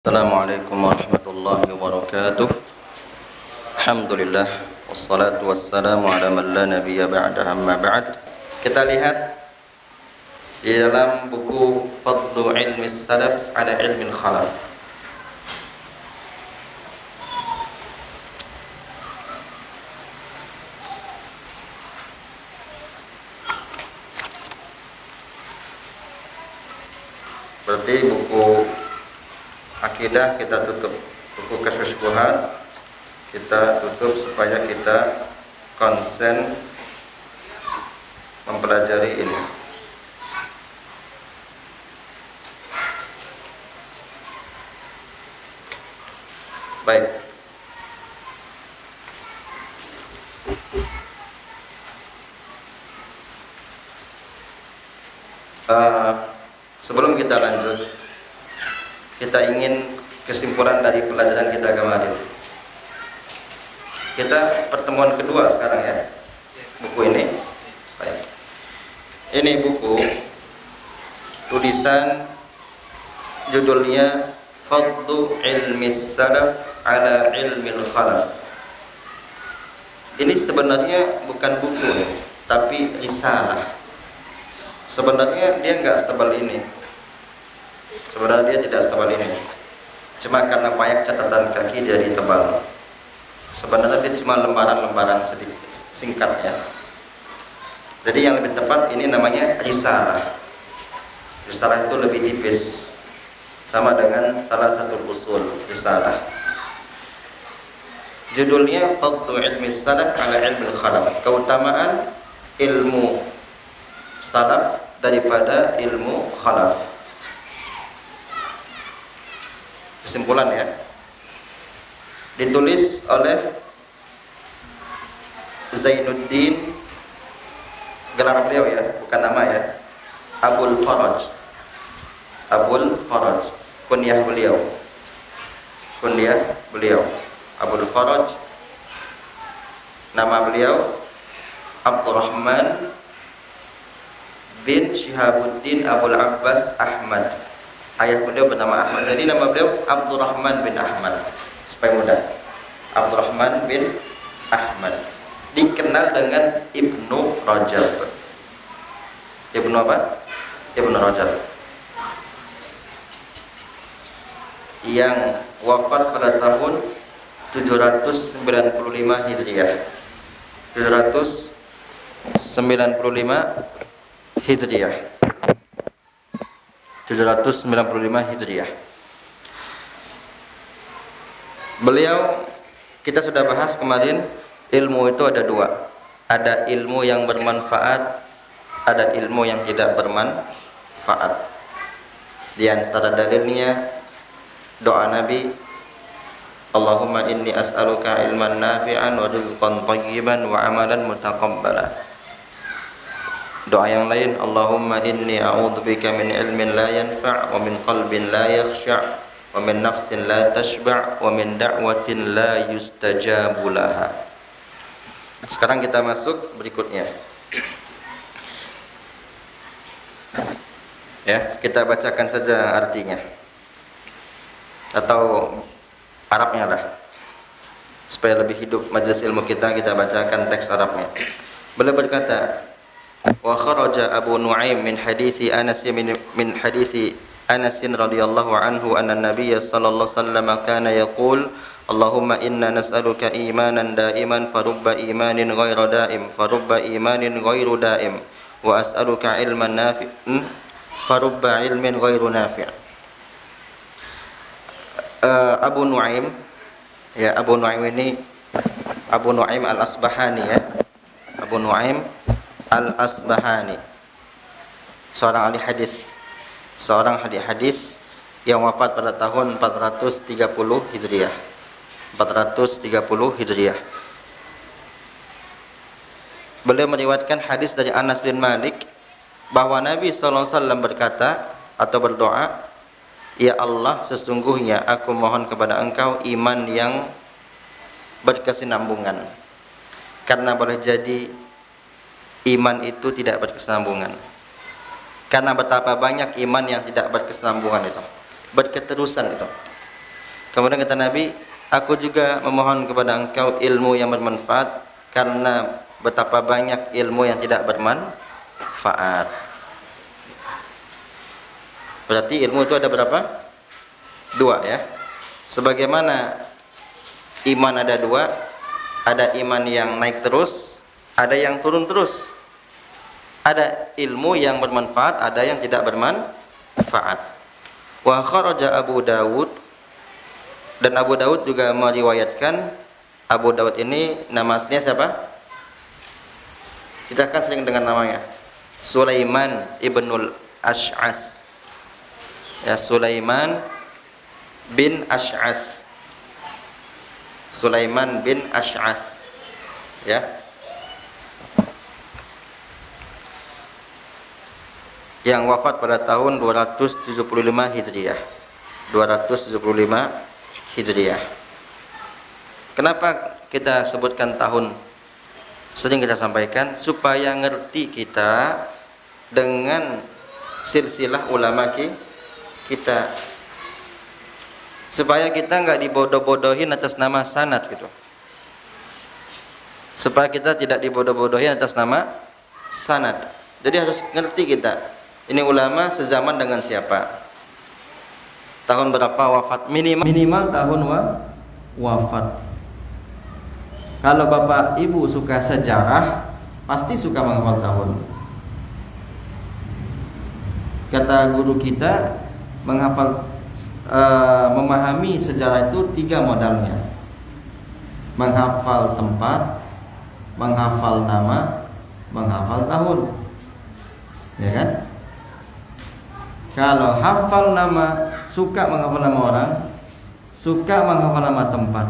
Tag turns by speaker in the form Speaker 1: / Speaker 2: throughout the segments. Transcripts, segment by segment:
Speaker 1: Assalamualaikum warahmatullahi wabarakatuh. Alhamdulillah wassalatu wassalamu ala man la nabiyya ba'da amma ba'd. Kita lihat di dalam buku Fadlu Ilmi Salaf ala Ilmi Khalaf. Berarti buku akidah kita tutup, buku Kasyfus Syubhat kita tutup supaya kita konsen mempelajari ini. Baik. Sebelum kita lanjut, kita ingin kesimpulan dari pelajaran kita kemarin. Kita pertemuan kedua sekarang ya, buku ini. Baik. Ini buku tulisan judulnya Fadlu Ilmi Salaf ala Ilmi Khalaf. Ini sebenarnya bukan buku, tapi risalah. Sebenarnya dia nggak setebal ini. Sebenarnya dia tidak setebal ini. Cuma karena banyak catatan kaki jadi tebal. Sebenarnya dia cuma lembaran-lembaran sedikit singkat ya. Jadi yang lebih tepat ini namanya risalah. Risalah itu lebih tipis. Sama dengan salah satu usul risalah. Judulnya Fadlu Ilmi Salaf ala Ilmi Khalaf. Keutamaan ilmu salaf daripada ilmu khalaf. Kesimpulan ya, ditulis oleh Zainuddin, gelar beliau ya, bukan nama ya, Abul Faraj, kunyah beliau Abul Faraj. Nama beliau Abdurrahman bin Syihabuddin Abul Abbas Ahmad. Ayah beliau bernama Ahmad, jadi nama beliau Abdurrahman bin Ahmad, supaya mudah. Abdurrahman bin Ahmad, dikenal dengan Ibnu Rajab. Ibnu apa? Ibnu Rajab, yang wafat pada tahun 795 Hijriah. 795 Hijriah. 795 Hijriah. Beliau, kita sudah bahas kemarin, ilmu itu ada dua. Ada ilmu yang bermanfaat, ada ilmu yang tidak bermanfaat. Di antara dalilnya doa Nabi, Allahumma inni as'aluka ilman nafi'an wa rizqan thayyiban wa amalan mutaqabbala. Doa yang lain, Allahumma inni a'udzubika min ilmin la yanfa' wa min qalbin la yakhsha' wa min nafsin la tashba' wa min da'watin la yustajabu laha. Sekarang kita masuk berikutnya. Ya, kita bacakan saja artinya. Atau Arabnya lah. Supaya lebih hidup majelis ilmu kita bacakan teks Arabnya. Beliau berkata, wa kharaja Abu Nu'aim min hadithi Anas radhiyallahu anhu anna Nabiy sallallahu alaihi wasallam kana yaqul Allahumma inna nas'aluka imanan daiman farubba imanin ghairu daim farubba imanin ghairu daim wa as'aluka ilman nafi'an farubba ilmin ghairu nafi'. Abu Nu'aim ya, Abu Nu'aim ini Abu Nu'aim al-Asbahani ya. Abu Nu'aim al-Asbahani, seorang ahli hadis, yang wafat pada tahun 430 Hijriah. 430 Hijriah. Beliau meriwayatkan hadis dari Anas bin Malik bahwa Nabi sallallahu alaihi wasallam berkata atau berdoa, ya Allah, sesungguhnya aku mohon kepada Engkau iman yang berkesinambungan, karena boleh jadi iman itu tidak berkesinambungan. Karena betapa banyak iman yang tidak berkesinambungan itu, berketerusan itu. Kemudian kata Nabi, aku juga memohon kepada engkau ilmu yang bermanfaat, karena betapa banyak ilmu yang tidak bermanfaat. Berarti ilmu itu ada berapa? Dua ya. Sebagaimana iman ada dua, ada iman yang naik terus, ada yang turun terus. Ada ilmu yang bermanfaat, ada yang tidak bermanfaat. Wa kharaja Abu Dawud, dan Abu Dawud juga meriwayatkan. Abu Dawud ini nama aslinya siapa? Kita kan sering dengan namanya Sulaiman ibnul Ash'as. Ya, Sulaiman bin Ash'as. Sulaiman bin Ash'as. Ya. Yang wafat pada tahun 275 Hijriah. 275 Hijriah. Kenapa kita sebutkan tahun? Sering kita sampaikan supaya ngerti kita dengan silsilah ulama kita, supaya kita nggak dibodoh-bodohin atas nama sanad gitu, supaya kita tidak dibodoh-bodohin atas nama sanad. Jadi harus ngerti kita ini ulama sezaman dengan siapa, tahun berapa wafat, minimal tahun wafat. Kalau bapak ibu suka sejarah, pasti suka menghafal tahun. Kata guru kita, memahami sejarah itu 3 modalnya: menghafal tempat, menghafal nama, menghafal tahun. Ya kan? Kalau hafal nama, suka menghafal nama orang, suka menghafal nama tempat,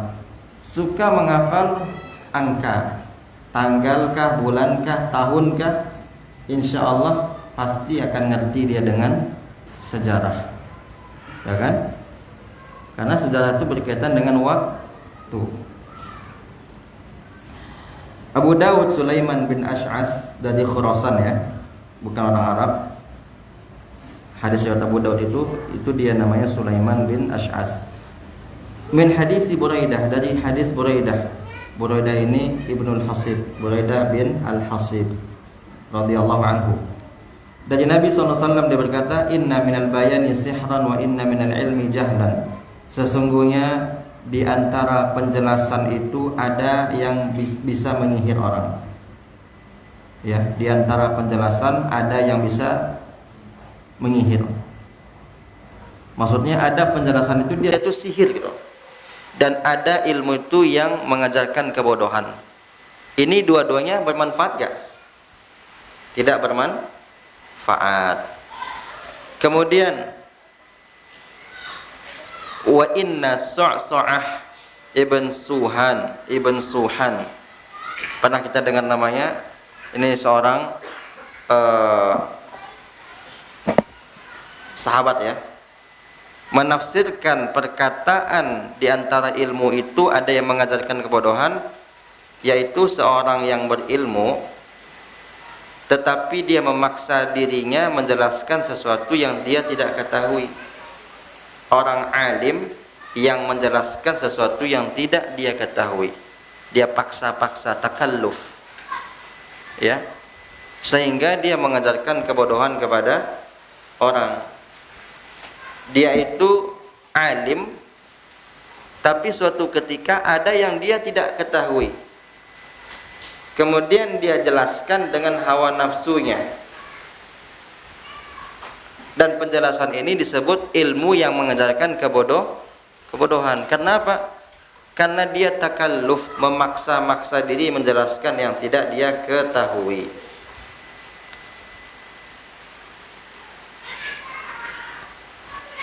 Speaker 1: suka menghafal angka, tanggalkah, bulankah, tahunkah, insya Allah pasti akan ngerti dia dengan sejarah, ya kan? Karena sejarah itu berkaitan dengan waktu. Abu Dawud Sulaiman bin Ash'as dari Khurasan ya, bukan orang Arab. Hadis riwayat Abu Dawud itu dia namanya Sulaiman bin Ash'as. Min hadis Buraidah, dari hadis Buraidah. Buraidah ini Ibnul Hasib, Buraidah bin Al-Hasib radhiyallahu anhu. Dari Nabi SAW dia berkata, inna minal bayani sihran wa inna minal ilmi jahlan. Sesungguhnya di antara penjelasan itu ada yang bisa menyihir orang. Ya, di antara penjelasan ada yang bisa menyihir. Maksudnya ada penjelasan itu dia itu sihir gitu. Dan ada ilmu itu yang mengajarkan kebodohan. Ini dua-duanya bermanfaat gak? Tidak bermanfaat. Kemudian wa inna Su'su'ah ibn Suhan. Pernah kita dengar namanya? Ini seorang sahabat ya. Menafsirkan perkataan di antara ilmu itu ada yang mengajarkan kebodohan, yaitu seorang yang berilmu tetapi dia memaksa dirinya menjelaskan sesuatu yang dia tidak ketahui. Orang alim yang menjelaskan sesuatu yang tidak dia ketahui, dia paksa-paksa, takalluf ya, sehingga dia mengajarkan kebodohan kepada orang. Dia itu alim, tapi suatu ketika ada yang dia tidak ketahui, kemudian dia jelaskan dengan hawa nafsunya. Dan penjelasan ini disebut ilmu yang mengajarkan kebodohan. Kenapa? Karena dia takalluf, memaksa-maksa diri menjelaskan yang tidak dia ketahui.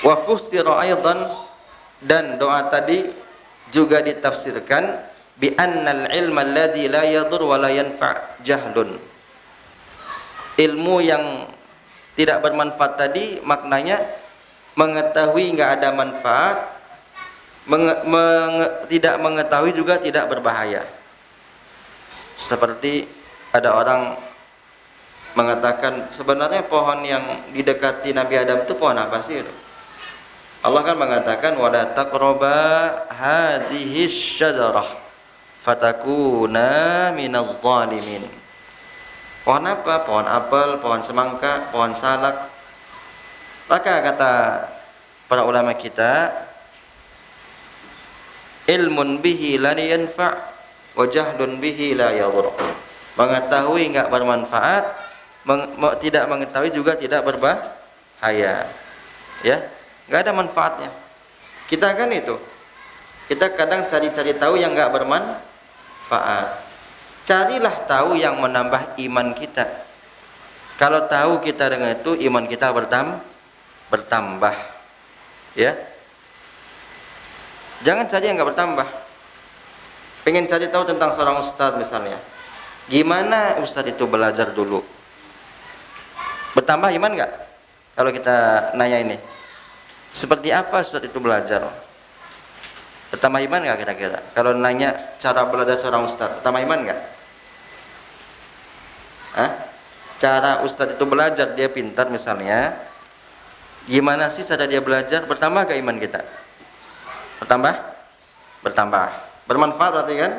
Speaker 1: Wa fussira aidan, dan doa tadi juga ditafsirkan bi annal ilma alladhi la yadur wa la yanfa' jahlun. Ilmu yang tidak bermanfaat tadi maknanya mengetahui enggak ada manfaat, tidak mengetahui juga tidak berbahaya. Seperti ada orang mengatakan sebenarnya pohon yang didekati Nabi Adam itu pohon apa sih itu? Allah kan mengatakan wala taqraba hadhihi syajarah fatakuna minadh dhalimin. Pohon apa? Pohon apel, pohon semangka, pohon salak. Maka kata para ulama kita, ilmun bihi la yanfa' wa jahlun bihi la yadur. Mengetahui enggak bermanfaat, tidak mengetahui juga tidak berbahaya. Ya, enggak ada manfaatnya. Kita kan itu. Kita kadang cari-cari tahu yang enggak bermanfaat. Carilah tahu yang menambah iman kita. Kalau tahu kita dengan itu, iman kita bertambah. Ya. Jangan cari yang enggak bertambah. Pengen cari tahu tentang seorang ustadz misalnya. Gimana ustadz itu belajar dulu? Bertambah iman enggak? Kalau kita nanya ini. Seperti apa ustadz itu belajar? Bertambah iman enggak kira-kira? Kalau nanya cara belajar seorang ustadz, bertambah iman enggak? Cara ustadz itu belajar, dia pintar misalnya. Gimana sih cara dia belajar? Bertambah ke iman kita? Bertambah. Bermanfaat berarti kan?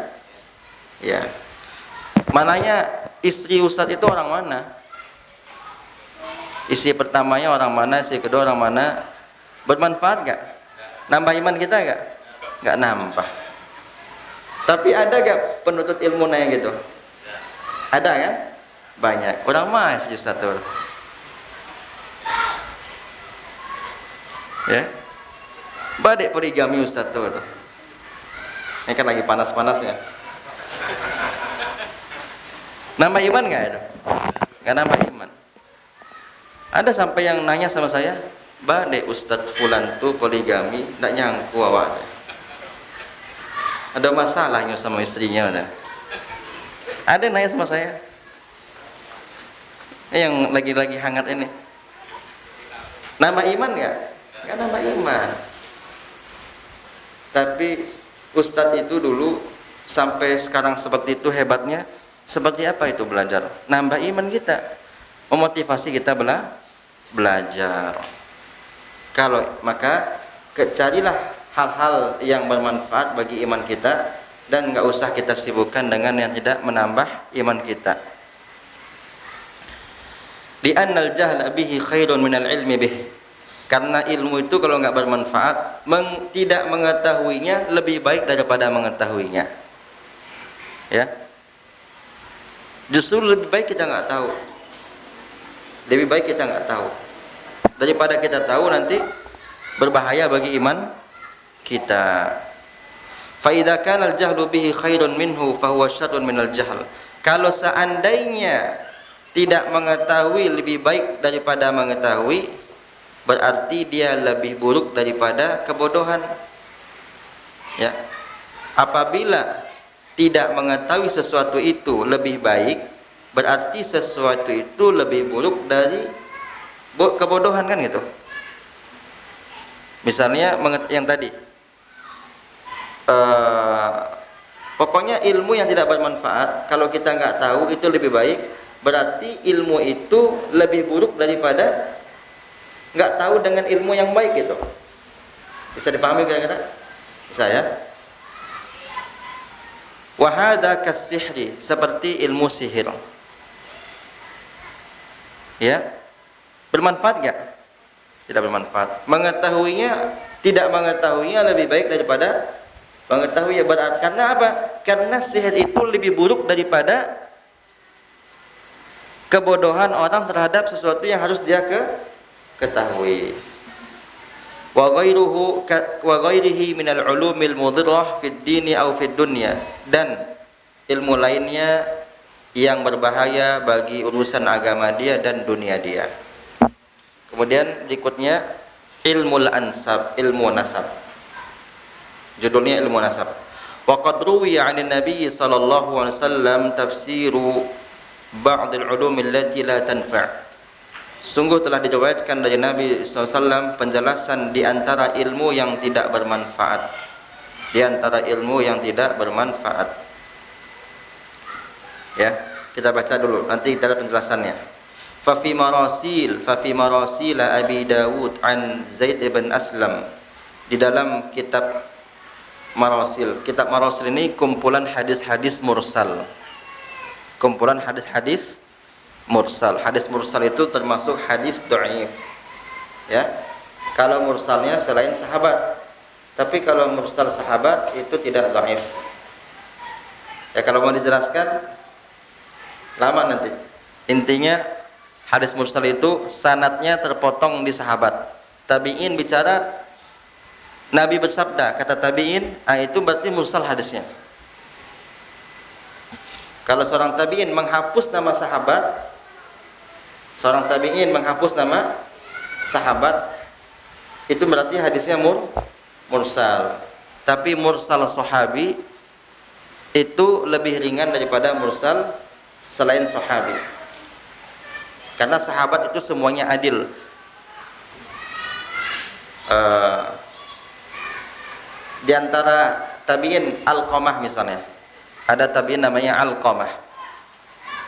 Speaker 1: Ya. Mananya istri ustadz itu orang mana? Istri pertamanya orang mana? Istri kedua orang mana? Bermanfaat gak? Nambah iman kita gak? Gak nambah. Tapi ada gak penuntut ilmu nanya gitu? Ada kan? Banyak. Orang masih ustaz tuh. Ya. Badek poligami ustaz tuh. Ini kan lagi panas-panasnya. Nambah iman nggak itu? Nggak nambah iman. Ada sampai yang nanya sama saya, badek ustaz fulan tuh poligami, nggak nyangku awak. Ada masalahnya sama istrinya. Ada yang nanya sama saya. Yang lagi-lagi hangat ini. Nambah iman nggak? Nggak nambah iman. Tapi ustadz itu dulu sampai sekarang seperti itu hebatnya. Seperti apa itu belajar? Nambah iman kita, memotivasi kita belajar. Kalau maka carilah hal-hal yang bermanfaat bagi iman kita dan nggak usah kita sibukkan dengan yang tidak menambah iman kita. Di annal jahla bihi khairun minal ilmi bih. Karena ilmu itu kalau nggak bermanfaat, tidak mengetahuinya lebih baik daripada mengetahuinya. Ya. Justru lebih baik kita nggak tahu. Lebih baik kita nggak tahu daripada kita tahu nanti berbahaya bagi iman kita. Fa idza kana al-jahlu bihi khairun minhu fa huwa syarrun minal jahl. Kalau seandainya tidak mengetahui lebih baik daripada mengetahui, berarti dia lebih buruk daripada kebodohan. Ya. Apabila tidak mengetahui sesuatu itu lebih baik, berarti sesuatu itu lebih buruk dari kebodohan kan gitu. Misalnya yang tadi pokoknya ilmu yang tidak bermanfaat, kalau kita nggak tahu itu lebih baik, berarti ilmu itu lebih buruk daripada nggak tahu dengan ilmu yang baik gitu. Bisa dipahami kira-kira? Bisa ya? Wahada kasihri, seperti ilmu sihir. Ya, bermanfaat nggak? Tidak bermanfaat. Mengetahuinya, tidak mengetahuinya lebih baik daripada mengetahui. Berarti karena apa? Karena sihir itu lebih buruk daripada kebodohan orang terhadap sesuatu yang harus dia ketahui. Wa ghairihi minal ulumil mudhirrah fid dini aw fid dunya, dan ilmu lainnya yang berbahaya bagi urusan agama dia dan dunia dia. Kemudian berikutnya ilmul ansab, ilmu nasab. Judulnya ilmu nasab. Wa qad ruwiya 'anil nabiy sallallahu alaihi wasallam tafsiru ba'd al-ulum allati la tanfa'. Sungguh telah diriwayatkan dari Nabi SAW penjelasan di antara ilmu yang tidak bermanfaat. Di antara ilmu yang tidak bermanfaat. Ya, kita baca dulu, nanti kita lihat penjelasannya. fa fi marasil Abi Dawud an Zaid bin Aslam. Di dalam kitab Marasil. Kitab Marasil ini kumpulan hadis-hadis mursal. Kumpulan hadis-hadis mursal. Hadis mursal itu termasuk hadis dhaif. Ya. Kalau mursalnya selain sahabat. Tapi kalau mursal sahabat itu tidak dhaif. Ya, kalau mau dijelaskan lama nanti. Intinya hadis mursal itu sanadnya terpotong di sahabat. Tabi'in bicara, Nabi bersabda, kata tabi'in, itu berarti mursal hadisnya. Kalau seorang tabi'in menghapus nama sahabat, seorang tabi'in menghapus nama sahabat, itu berarti hadisnya mursal. Tapi mursal sahabi itu lebih ringan daripada mursal selain sahabi. Karena sahabat itu semuanya adil. Di antara tabi'in Alqamah misalnya, ada tabi'in namanya Alqamah.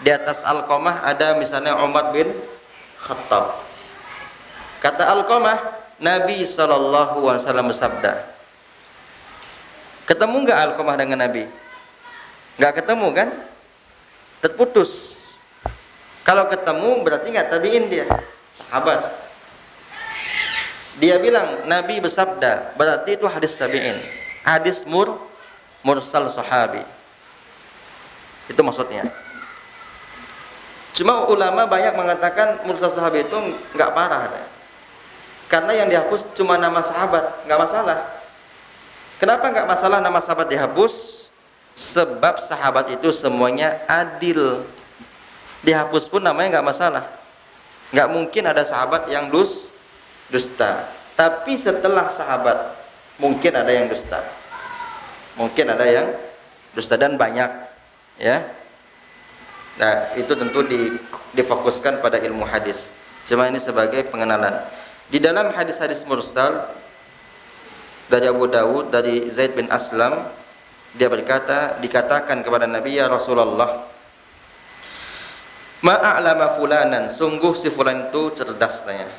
Speaker 1: Di atas Alqamah ada misalnya Umar bin Khattab. Kata Alqamah, Nabi SAW bersabda. Ketemu enggak Alqamah dengan Nabi? Enggak ketemu kan? Terputus. Kalau ketemu berarti enggak tabi'in dia, sahabat. Dia bilang Nabi bersabda, berarti itu hadis tabi'in. Hadis mursal sahabi. Itu maksudnya. Cuma ulama banyak mengatakan mursal sahabi itu enggak parah. Karena yang dihapus cuma nama sahabat, enggak masalah. Kenapa enggak masalah nama sahabat dihapus? Sebab sahabat itu semuanya adil. Dihapus pun namanya enggak masalah. Enggak mungkin ada sahabat yang dusta. Tapi setelah sahabat mungkin ada yang dusta. Mungkin ada yang dusta dan banyak, ya. Nah, itu tentu difokuskan pada ilmu hadis. Cuma ini sebagai pengenalan. Di dalam hadis-hadis mursal dari Abu Dawud dari Zaid bin Aslam, dia berkata, dikatakan kepada Nabi, ya Rasulullah, ma'a'lama fulanan, sungguh si fulan itu cerdas katanya.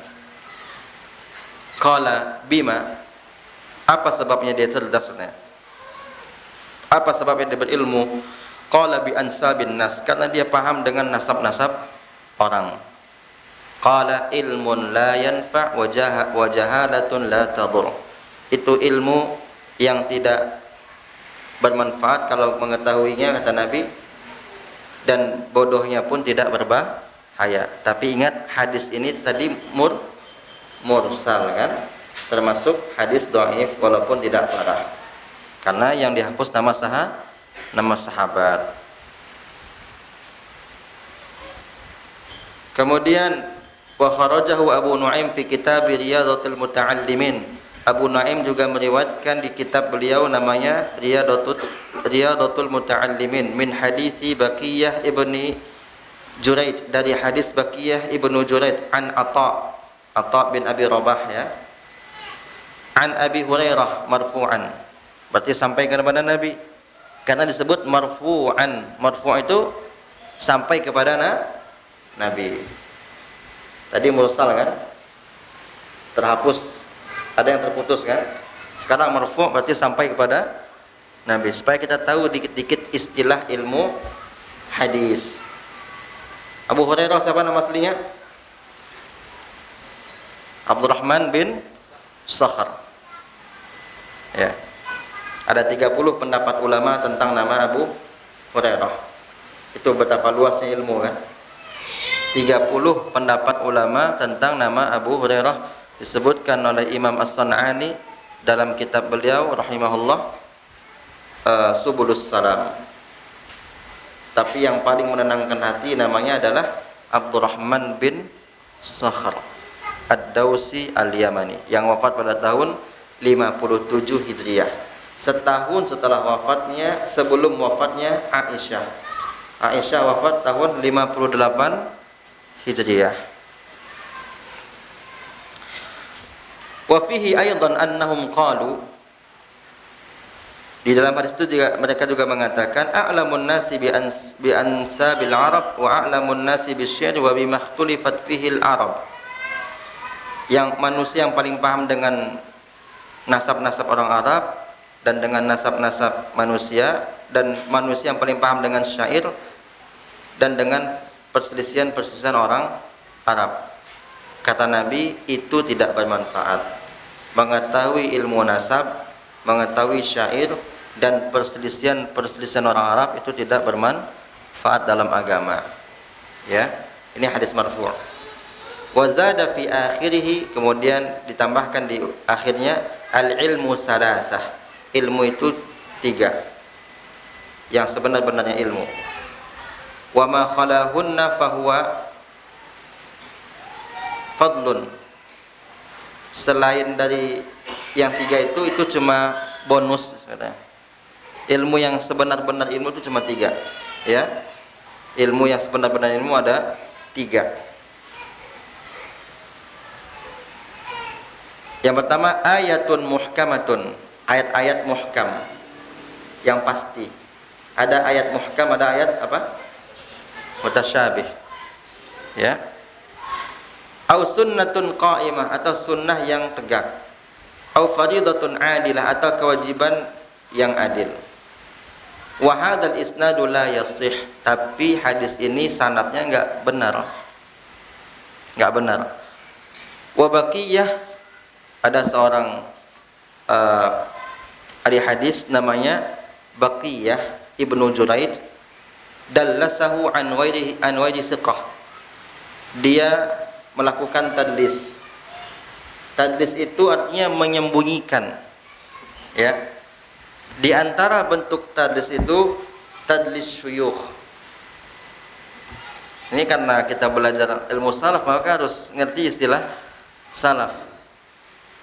Speaker 1: Qala bima, apa sebabnya dia cerdas katanya? Apa sebabnya dia berilmu? Qala bi ansabin nas, karena dia paham dengan nasab-nasab orang. Qala ilmun la yanfa' wa jahalatun la tadur. Itu ilmu yang tidak bermanfaat kalau mengetahuinya, kata Nabi, dan bodohnya pun tidak berbahaya. Tapi ingat, hadis ini tadi mursal kan, termasuk hadis dhaif walaupun tidak parah. Karena yang dihapus nama sahabat. Kemudian wa kharajahu Abu Nu'aim fi kitab Riyadhatul Muta'allimin. Abu Nu'aim juga meriwayatkan di kitab beliau namanya Riyadhatul Muta'allimin min hadisi Baqiyah ibni Juraid, dari hadis Baqiyah ibnu Juraid an Atha bin Abi Rabah, ya, an Abi Hurairah marfu'an, berarti sampai kepada Nabi. Karena disebut marfu'an, marfu' itu sampai kepada Nabi. Tadi mursal kan, terhapus, ada yang terputus kan. Sekarang marfu' berarti sampai kepada Nabi, supaya kita tahu dikit-dikit istilah ilmu hadis. Abu Hurairah siapa nama aslinya? Abdurrahman bin Sakhar. Ya. Ada 30 pendapat ulama tentang nama Abu Hurairah. Itu betapa luasnya ilmu kan. 30 pendapat ulama tentang nama Abu Hurairah disebutkan oleh Imam As-San'ani dalam kitab beliau rahimahullah, Subulus Salam. Tapi yang paling menenangkan hati namanya adalah Abdurrahman bin Sakhar Ad-Dawsi Al-Yamani, yang wafat pada tahun 57 Hijriah. Setahun setelah wafatnya, sebelum wafatnya Aisyah. Aisyah wafat tahun 58 Hijriah. Wa fihi aidan annahum qalu, Di dalam hadis itu juga mereka juga mengatakan a'lamun nasi bi ansabil arab wa a'lamun nasi bisy'ar wa bima ikhtalafat fihi al-arab. Yang manusia yang paling paham dengan nasab-nasab orang Arab dan dengan nasab-nasab manusia, dan manusia yang paling paham dengan syair dan dengan perselisihan-perselisihan orang Arab. Kata Nabi, itu tidak bermanfaat. Mengetahui ilmu nasab, mengetahui syair dan perselisihan orang Arab itu tidak bermanfaat dalam agama. Ya, ini hadis marfu'. Wa zada fi akhirih, kemudian ditambahkan di akhirnya al-ilmu salasah. Ilmu itu 3. Yang sebenar-benarnya ilmu. Wa ma khalahunna fahuwa fadlun. Selain dari yang 3 itu cuma bonus katanya. Ilmu yang sebenar-benar ilmu itu cuma 3, ya. Ilmu yang sebenar-benar ilmu ada 3. Yang pertama ayatun muhkamatun, ayat-ayat muhkam yang pasti. Ada ayat muhkam, ada ayat apa? Mutasyabih. Ya. Au sunnatun qa'imah, atau sunnah yang tegak. Au faridatun adilah, atau kewajiban yang adil. Wa hadzal isnadu la yasih, tapi hadis ini sanadnya enggak benar. Enggak benar. Wa baqiyah, ada seorang ahli hadis namanya Baqiyah Ibnu Juraid, dallasahu an waidi siqah. Dia melakukan tadlis. Tadlis itu artinya menyembunyikan. Ya. Di antara bentuk tadlis itu tadlis syuyukh. Ini karena kita belajar ilmu salaf maka harus ngerti istilah salaf.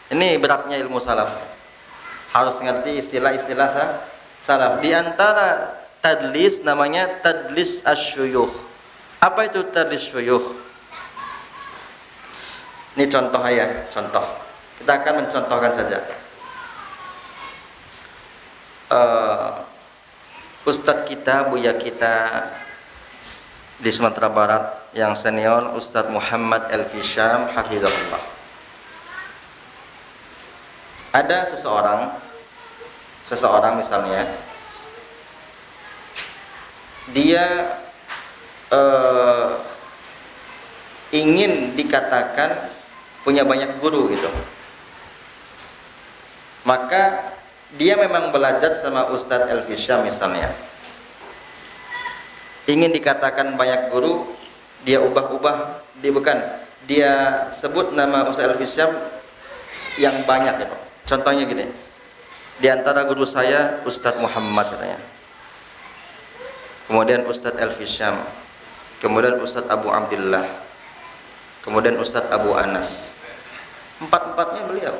Speaker 1: Ini beratnya ilmu salaf. Harus ngerti istilah-istilah salaf. Di antara tadlis namanya tadlis asyuyukh. Apa itu tadlis syuyukh? Ini contoh ya, contoh. Kita akan mencontohkan saja. Ustadz kita, buya kita di Sumatera Barat yang senior, Ustadz Muhammad Elfi Syam hafizahullah. Ada seseorang misalnya, dia ingin dikatakan punya banyak guru gitu. Maka dia memang belajar sama Ustadz Elfi Syam misalnya. Ingin dikatakan banyak guru, dia ubah-ubah, dia sebut nama Ustadz Elfi Syam yang banyak gitu. Contohnya gini, di antara guru saya Ustadz Muhammad katanya, kemudian Ustadz Elfi Syam, kemudian Ustadz Abu Abdillah, kemudian Ustadz Abu Anas. Empat-empatnya beliau.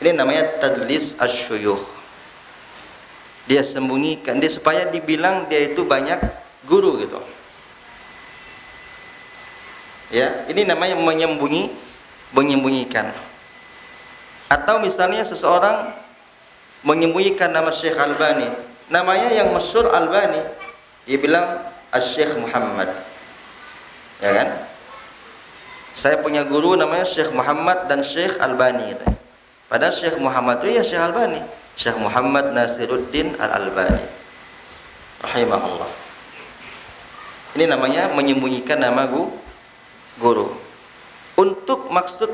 Speaker 1: Ini namanya tadlis asyuyukh. Dia sembunyikan, dia supaya dibilang dia itu banyak guru gitu. Ya, ini namanya menyembunyikan. Atau misalnya seseorang menyembunyikan nama Syekh Albani, namanya yang masyhur Albani, dia bilang Asy-Syaikh Muhammad. Ya kan? Saya punya guru namanya Syekh Muhammad dan Syekh Albani gitu. Padahal Syekh Muhammad itu ya Syekh Albani, Syekh Muhammad Nasiruddin Al-Albani rahimahullah. Ini namanya menyembunyikan nama guru. Untuk maksud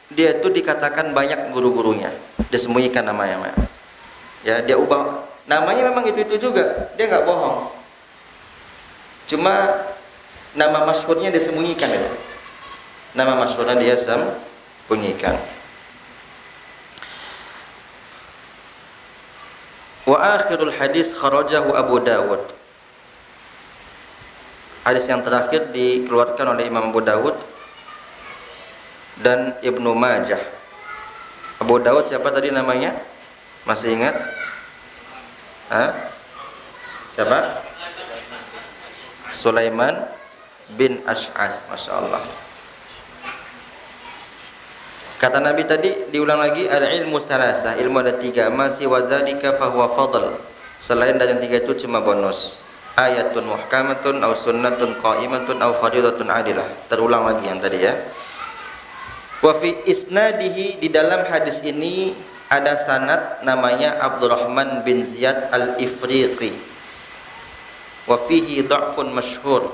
Speaker 1: dia itu dikatakan banyak guru-gurunya, disembunyikan namanya. Ya, dia ubah namanya memang itu juga, dia nggak bohong. Cuma nama masyhurnya disembunyikan itu. Nama masyhurnya dia sembunyikan. Wa akhirul hadis kharajahu Abu Dawud. Hadis yang terakhir dikeluarkan oleh Imam Abu Dawud dan Ibnu Majah. Abu Dawud siapa tadi namanya? Masih ingat? Siapa? Sulaiman bin Ash'as. Masya Allah. Kata Nabi tadi, diulang lagi, al-ilmu salasah, ilmu ada 3, masih wadzalika fahuwa fadl. Selain dari yang 3 itu cuma bonus. Ayatun muhkamatun aw sunnatun qa'imatun aw faridatun adilah. Terulang lagi yang tadi ya. Wa fi isnadihi, di dalam hadis ini ada sanad namanya Abdurrahman bin Ziyad al-Ifriqi. Wa fihi dha'fun masyhur.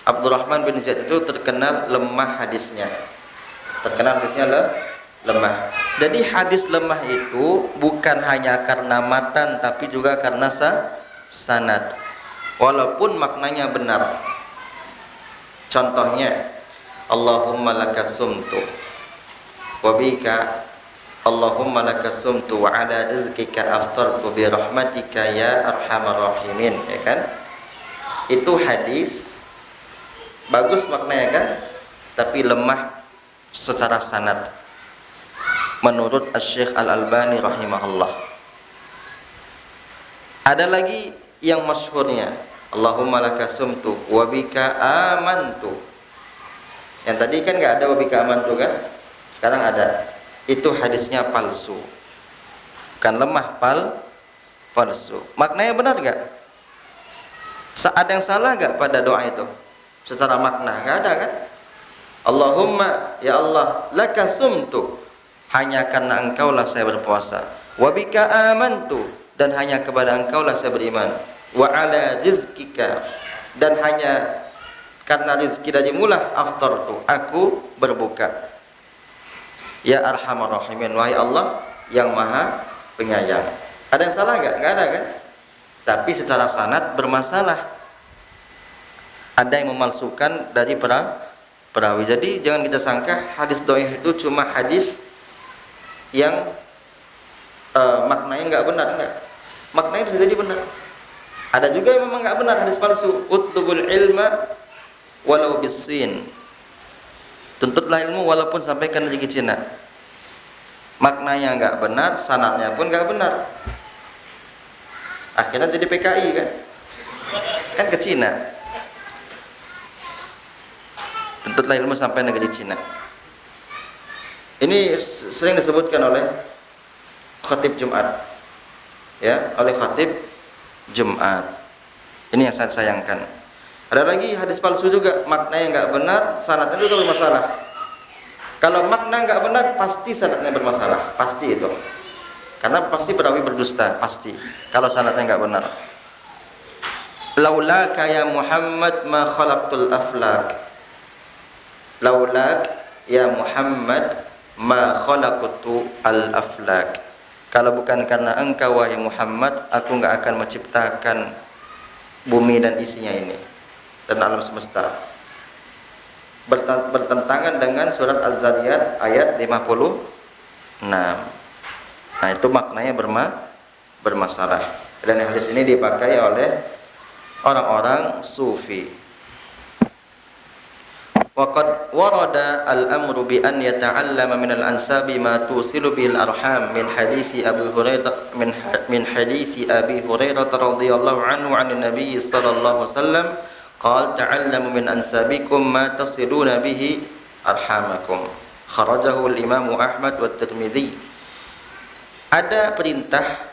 Speaker 1: Abdurrahman bin Ziyad itu terkenal lemah hadisnya. Terkenal hadisnya lemah. Jadi hadis lemah itu bukan hanya karena matan tapi juga karena sanad. Walaupun maknanya benar. Contohnya, Allahumma lakasumtu wa bika Allahumma lakasumtu wa ala rizqika aftartu bi rahmatika ya arhamar rahimin, ya kan? Itu hadis bagus maknanya kan? Tapi lemah secara sanad menurut Asy-Syaikh Al-Albani rahimahullah. Ada lagi yang masyhurnya, Allahumma lakasumtu wa bika amantu. Yang tadi kan enggak ada wa bika amantu kan? Sekarang ada. Itu hadisnya palsu. Bukan lemah, palsu. Maknanya benar enggak? Ada yang salah enggak pada doa itu? Secara makna enggak ada kan? Allahumma, ya Allah, laka sumtu, hanya karena engkaulah saya berpuasa. Wa bika amantu, dan hanya kepada engkaulah saya beriman. Wa ala rizkika, dan hanya karena rizki darimu lah aftartu, aku berbuka. Ya arhamar rahimin, wahai Allah yang maha penyayang. Ada yang salah enggak? Enggak ada kan? Tapi secara sanad bermasalah. Ada yang memalsukan dari perawi. Jadi jangan kita sangka hadis dhaif itu cuma hadis yang maknanya enggak benar, enggak. Maknanya bisa jadi benar. Ada juga yang memang enggak benar, hadis palsu. Utlubul ilma walau bisin. Tuntutlah ilmu walaupun sampai ke negeri Cina. Maknanya enggak benar, sanadnya pun enggak benar. Akhirnya jadi PKI kan? Kan ke Cina. Tuntutlah ilmu sampai negeri Cina. Ini sering disebutkan oleh khatib Jumat, ya, oleh khatib Jumat. Ini yang saya sayangkan. Ada lagi hadis palsu juga, maknanya enggak benar, sanadnya juga bermasalah. Kalau makna enggak benar, pasti sanadnya bermasalah, pasti itu. Karena pasti perawi berdusta, pasti. Kalau sanadnya enggak benar. Laulaka ya Muhammad ma khalaqtul aflak. Laulak ya Muhammad ma khalaqtu al-aflak. Kalau bukan karena engkau wahai Muhammad, aku enggak akan menciptakan bumi dan isinya ini dan alam semesta. Bertentangan dengan surat Az-Zariyat ayat 56. Nah, itu maknanya bermasalah. Dan hadis ini dipakai oleh orang-orang sufi. Waqad warada al-amru bi an yata'allama min al-ansabi ma tusilu bil arham min hadithi Abi Hurairah min hadithi Abi Hurairah radhiyallahu anhu 'an an-nabiy sallallahu alaihi wasallam qala ta'allamu min ansabikum ma tasiluna bihi arhamakum. Kharajahu al-Imam Ahmad wa Tirmidzi. Ada perintah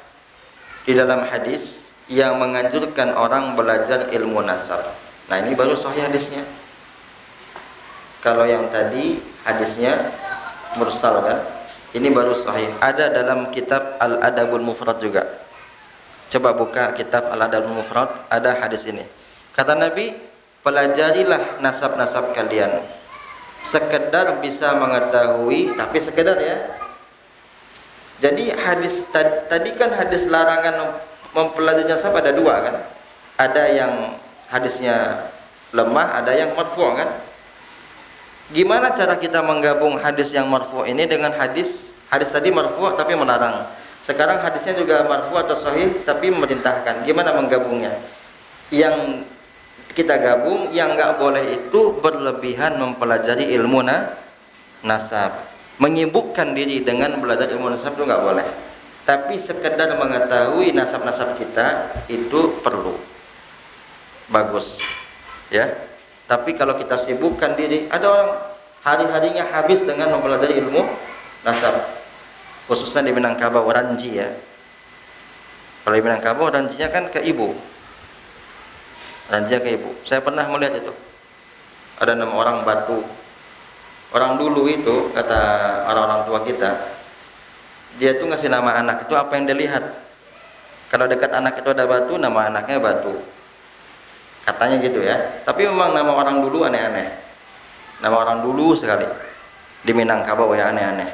Speaker 1: di dalam hadis yang menganjurkan orang belajar ilmu nasab. Nah, ini baru sahih hadisnya. Kalau yang tadi hadisnya mursal kan, ini baru sahih. Ada dalam kitab Al-Adabul Mufrad juga. Coba buka kitab Al-Adabul Mufrad, ada hadis ini. Kata Nabi, pelajarilah nasab-nasab kalian. Sekedar bisa mengetahui, tapi sekedar ya. Jadi hadis tadi kan hadis larangan mempelajari nasab ada dua kan. Ada yang hadisnya lemah, ada yang marfu' kan. Gimana cara kita menggabung hadis yang marfu' ini dengan hadis tadi marfu' tapi melarang. Sekarang hadisnya juga marfu' atau sahih tapi memerintahkan. Gimana menggabungnya? Yang kita gabung, yang enggak boleh itu berlebihan mempelajari ilmu nasab. Menyibukkan diri dengan belajar ilmu nasab itu enggak boleh. Tapi sekedar mengetahui nasab-nasab kita itu perlu. Bagus. Ya. Tapi kalau kita sibukkan diri, ada orang hari-harinya habis dengan mempelajari ilmu nasab, khususnya di Minangkabau Ranji ya. Kalau di Minangkabau Ranjinya kan ke ibu, Ranjinya ke ibu. Saya pernah melihat itu, ada 6 orang batu. Orang dulu itu, kata orang-orang tua kita, dia tuh ngasih nama anak itu apa yang dia lihat. Kalau dekat anak itu ada batu, nama anaknya Batu, katanya gitu ya. Tapi memang nama orang dulu aneh-aneh, nama orang dulu sekali di Minangkabau ya, aneh-aneh.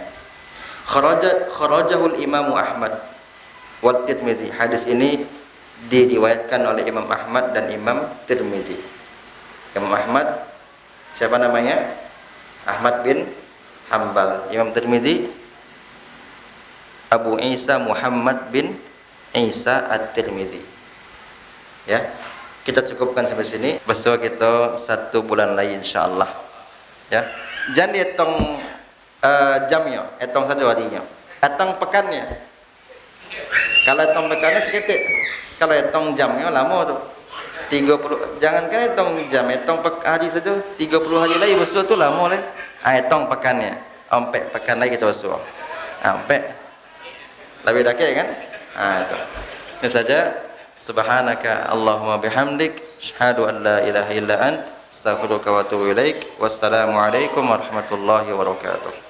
Speaker 1: Kharajahul Imamu Ahmad wa Tirmidzi. Hadis ini diriwayatkan oleh Imam Ahmad dan Imam Tirmidzi. Imam Ahmad siapa namanya? Ahmad bin Hambal. Imam Tirmidzi Abu Isa Muhammad bin Isa At-Tirmidzi. Ya, kita cukupkan sampai sini. Besok kita 1 bulan lagi insyaallah. Ya, jangan dihitung jamnya, hitung saja harinya. Hitung pekannya. Kalau hitung pekannya sedikit. Kalau hitung jamnya lama tuh. 30, jangankan hitung jam, hitung hari saja 30 hari lagi besok tuh lama leh. Hitung pekannya. Sampai pekan lagi kita besok. Sampai lebih dake kan? Itu. Ini saja. Subhanaka Allahumma bihamdik, asyhadu an la ilaha illa ant, astaghfiruka wa atubu ilaik. Wassalamualaikum warahmatullahi wabarakatuh.